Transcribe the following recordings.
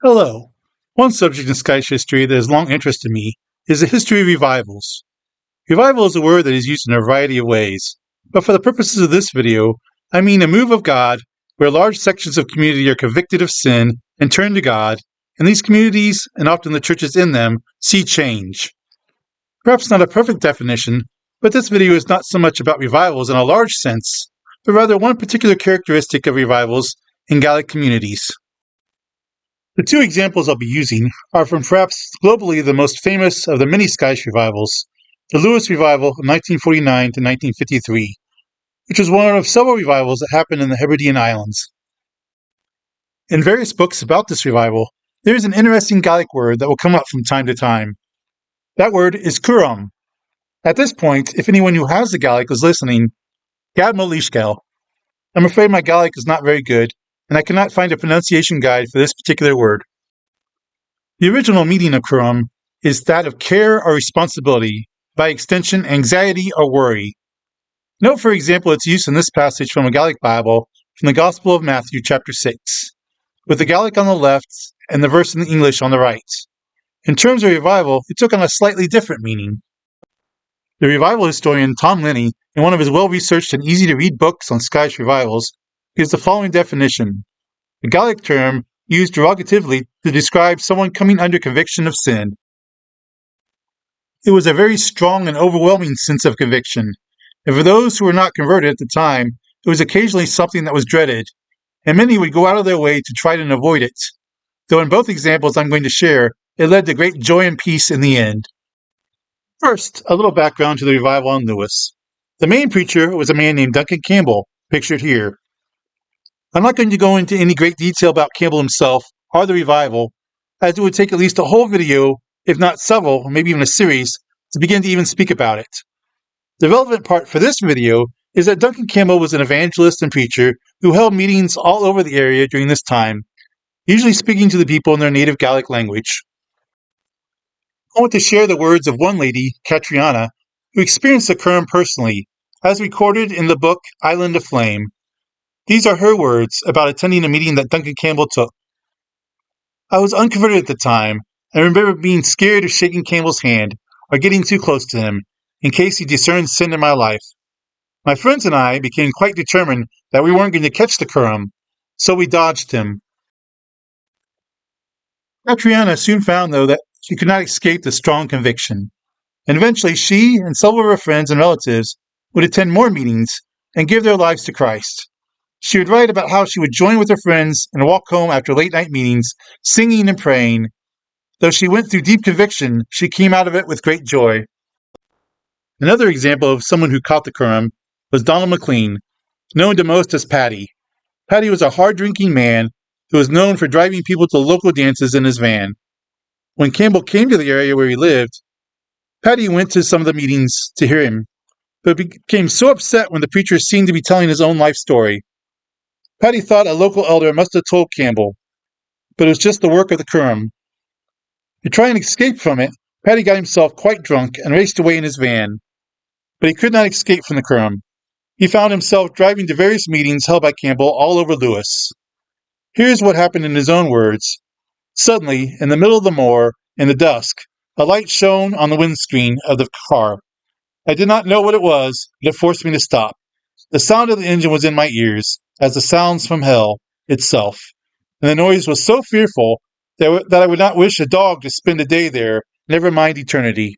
Hello. One subject in Scottish history that has long interested me is the history of revivals. Revival is a word that is used in a variety of ways, but for the purposes of this video, I mean a move of God where large sections of community are convicted of sin and turn to God, and these communities, and often the churches in them, see change. Perhaps not a perfect definition, but this video is not so much about revivals in a large sense, but rather one particular characteristic of revivals in Gaelic communities. The two examples I'll be using are from perhaps globally the most famous of the many Scottish revivals, the Lewis Revival of 1949 to 1953, which was one of several revivals that happened in the Hebridean Islands. In various books about this revival, there is an interesting Gaelic word that will come up from time to time. That word is cùram. At this point, if anyone who has the Gaelic is listening, Gad Molishkel. I'm afraid my Gaelic is not very good, and I cannot find a pronunciation guide for this particular word. The original meaning of cùram is that of care or responsibility, by extension, anxiety or worry. Note, for example, its use in this passage from a Gaelic Bible from the Gospel of Matthew, chapter 6, with the Gaelic on the left and the verse in the English on the right. In terms of revival, it took on a slightly different meaning. The revival historian Tom Linney, in one of his well-researched and easy-to-read books on Scottish revivals, gives the following definition: a Gaelic term used derogatively to describe someone coming under conviction of sin. It was a very strong and overwhelming sense of conviction, and for those who were not converted at the time, it was occasionally something that was dreaded, and many would go out of their way to try to avoid it, though in both examples I'm going to share, it led to great joy and peace in the end. First, a little background to the revival on Lewis. The main preacher was a man named Duncan Campbell, pictured here. I'm not going to go into any great detail about Campbell himself or the revival, as it would take at least a whole video, if not several, maybe even a series, to begin to even speak about it. The relevant part for this video is that Duncan Campbell was an evangelist and preacher who held meetings all over the area during this time, usually speaking to the people in their native Gaelic language. I want to share the words of one lady, Catriona, who experienced the cùram personally, as recorded in the book Island of Flame. These are her words about attending a meeting that Duncan Campbell took. I was unconverted at the time, and remember being scared of shaking Campbell's hand or getting too close to him, in case he discerned sin in my life. My friends and I became quite determined that we weren't going to catch the cùram, so we dodged him. Catriona soon found, though, that she could not escape the strong conviction, and eventually she and several of her friends and relatives would attend more meetings and give their lives to Christ. She would write about how she would join with her friends and walk home after late-night meetings, singing and praying. Though she went through deep conviction, she came out of it with great joy. Another example of someone who caught the cùram was Donald McLean, known to most as Paddy. Paddy was a hard-drinking man who was known for driving people to local dances in his van. When Campbell came to the area where he lived, Paddy went to some of the meetings to hear him, but became so upset when the preacher seemed to be telling his own life story. Paddy thought a local elder must have told Campbell, but it was just the work of the cùram. To try and escape from it, Paddy got himself quite drunk and raced away in his van. But he could not escape from the cùram. He found himself driving to various meetings held by Campbell all over Lewis. Here's what happened in his own words. Suddenly, in the middle of the moor, in the dusk, a light shone on the windscreen of the car. I did not know what it was, but it forced me to stop. The sound of the engine was in my ears, as the sounds from hell itself, and the noise was so fearful that I would not wish a dog to spend a day there, never mind eternity.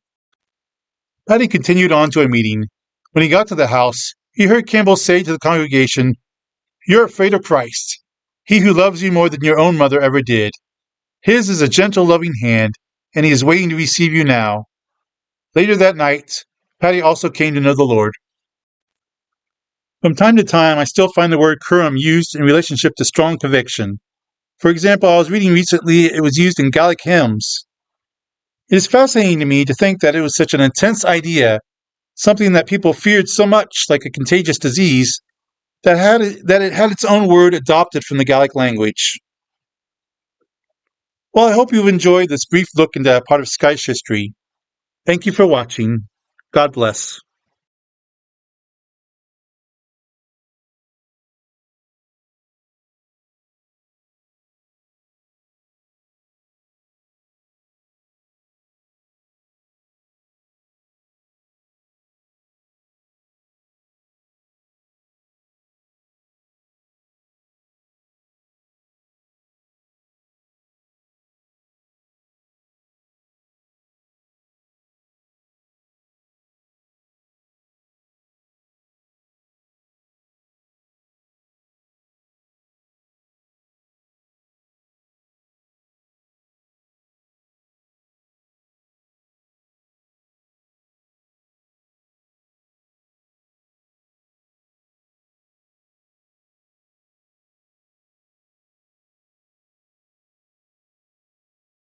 Paddy continued on to a meeting. When he got to the house, he heard Campbell say to the congregation, "You're afraid of Christ, he who loves you more than your own mother ever did. His is a gentle, loving hand, and he is waiting to receive you now." Later that night, Paddy also came to know the Lord. From time to time, I still find the word cùram used in relationship to strong conviction. For example, I was reading recently it was used in Gaelic hymns. It is fascinating to me to think that it was such an intense idea, something that people feared so much, like a contagious disease, that it had its own word adopted from the Gaelic language. Well, I hope you've enjoyed this brief look into a part of Scottish history. Thank you for watching. God bless.